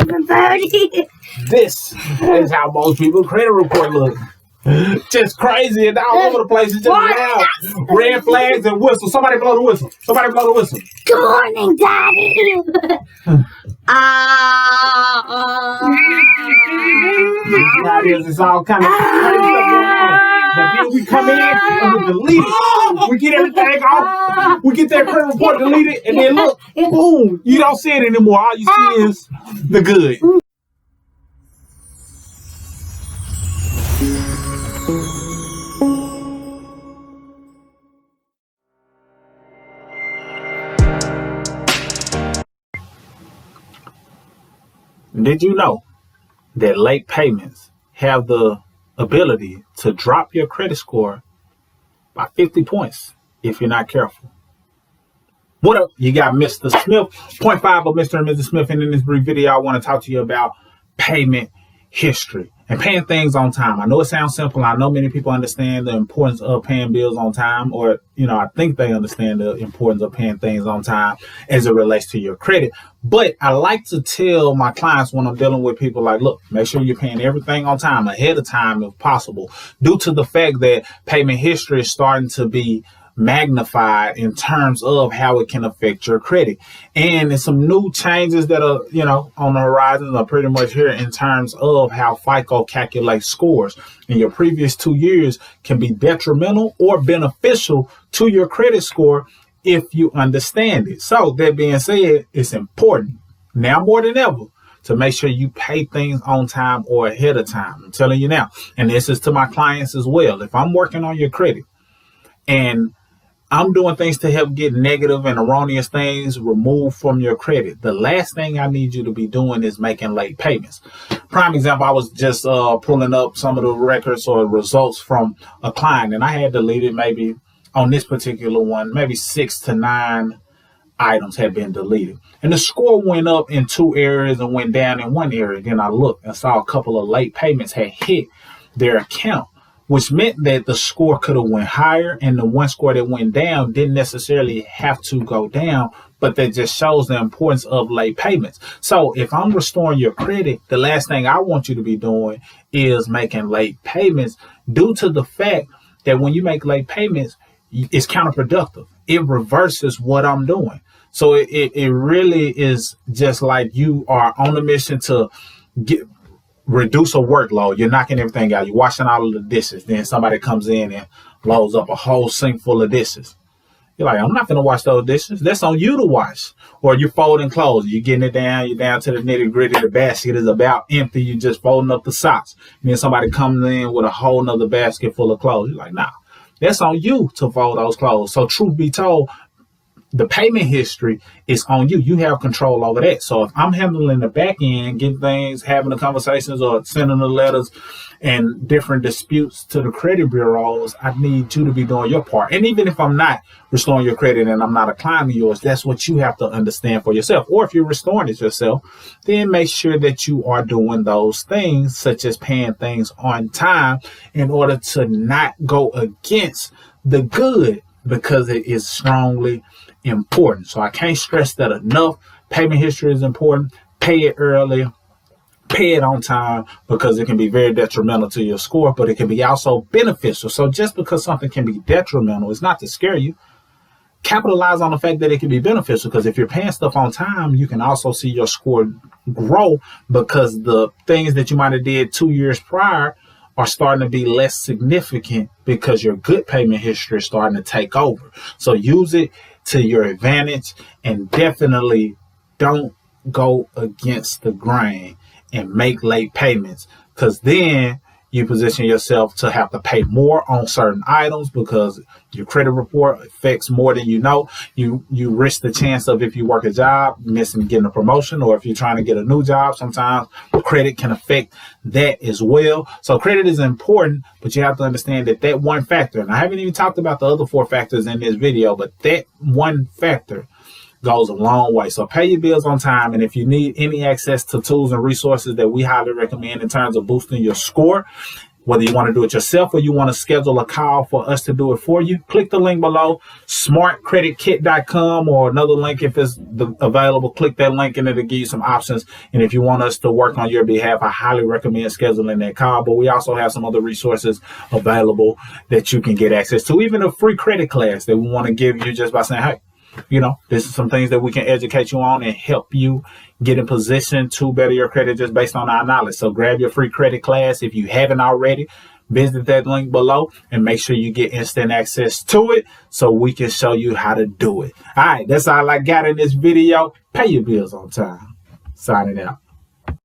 30. This is how most people's credit report look. Just crazy and all over the place. It's just loud. Red flags and whistles. Somebody blow the whistle. Somebody blow the whistle. Good morning, Daddy. It's all kind of crazy stuff going on. But then we come in and we delete it. We get everything off. We get that credit report deleted, and then look, boom, you don't see it anymore. All you see is the good. Did you know that late payments have the ability to drop your credit score by 50 points if you're not careful? What up? You got Mr. Smith, 0.5 of Mr. and Mrs. Smith, and in this brief video, I want to talk to you about payment history and paying things on time. I know it sounds simple. I know many people understand the importance of paying bills on time, or, I think they understand the importance of paying things on time as it relates to your credit. But I like to tell my clients when I'm dealing with people like, look, make sure you're paying everything on time, ahead of time if possible, due to the fact that payment history is starting to be magnified in terms of how it can affect your credit. And there's some new changes that are, on the horizon are pretty much here in terms of how FICO calculates scores. And your previous 2 years can be detrimental or beneficial to your credit score if you understand it. So that being said, it's important now more than ever to make sure you pay things on time or ahead of time. I'm telling you now, and this is to my clients as well. If I'm working on your credit and I'm doing things to help get negative and erroneous things removed from your credit, the last thing I need you to be doing is making late payments. Prime example, I was just pulling up some of the records or results from a client, and I had deleted maybe on this particular one, maybe 6 to 9 items had been deleted. And the score went up in 2 areas and went down in 1 area. Then I looked and saw a couple of late payments had hit their account, which meant that the score could have went higher, and the one score that went down didn't necessarily have to go down, but that just shows the importance of late payments. So if I'm restoring your credit, the last thing I want you to be doing is making late payments, due to the fact that when you make late payments, it's counterproductive. It reverses what I'm doing. So it really is just like you are on a mission to reduce a workload. You're knocking everything out. You're washing all of the dishes. Then somebody comes in and loads up a whole sink full of dishes. You're like, I'm not going to wash those dishes. That's on you to wash. Or you're folding clothes. You're getting it down. You're down to the nitty gritty. The basket is about empty. You're just folding up the socks. And then somebody comes in with a whole nother basket full of clothes. You're like, nah, that's on you to fold those clothes. So truth be told, the payment history is on you. You have control over that. So if I'm handling the back end, getting things, having the conversations or sending the letters and different disputes to the credit bureaus, I need you to be doing your part. And even if I'm not restoring your credit and I'm not a client of yours, that's what you have to understand for yourself. Or if you're restoring it yourself, then make sure that you are doing those things, such as paying things on time, in order to not go against the good, because it is strongly important. So I can't stress that enough. Payment history is important. Pay it early, pay it on time, because it can be very detrimental to your score, but it can be also beneficial. So just because something can be detrimental, it's not to scare you. Capitalize on the fact that it can be beneficial, because if you're paying stuff on time, you can also see your score grow, because the things that you might have did 2 years prior are starting to be less significant because your good payment history is starting to take over. So use it to your advantage, and definitely don't go against the grain and make late payments, because then you position yourself to have to pay more on certain items, because your credit report affects more than you know. You risk the chance of, if you work a job, missing getting a promotion, or if you're trying to get a new job, sometimes credit can affect that as well. So credit is important, but you have to understand that one factor, and I haven't even talked about the other 4 factors in this video, but that one factor goes a long way. So pay your bills on time. And if you need any access to tools and resources that we highly recommend in terms of boosting your score, Whether you want to do it yourself or you want to schedule a call for us to do it for you, click the link below, smartcreditkit.com, or another link if it's available. Click that link and it'll give you some options. And if you want us to work on your behalf, I highly recommend scheduling that call. But we also have some other resources available that you can get access to, even a free credit class that we want to give you just by saying, hey, this is some things that we can educate you on and help you get in position to better your credit just based on our knowledge. So grab your free credit class. If you haven't already, visit that link below and make sure you get instant access to it so we can show you how to do it. All right, that's all I got in this video. Pay your bills on time. Signing out.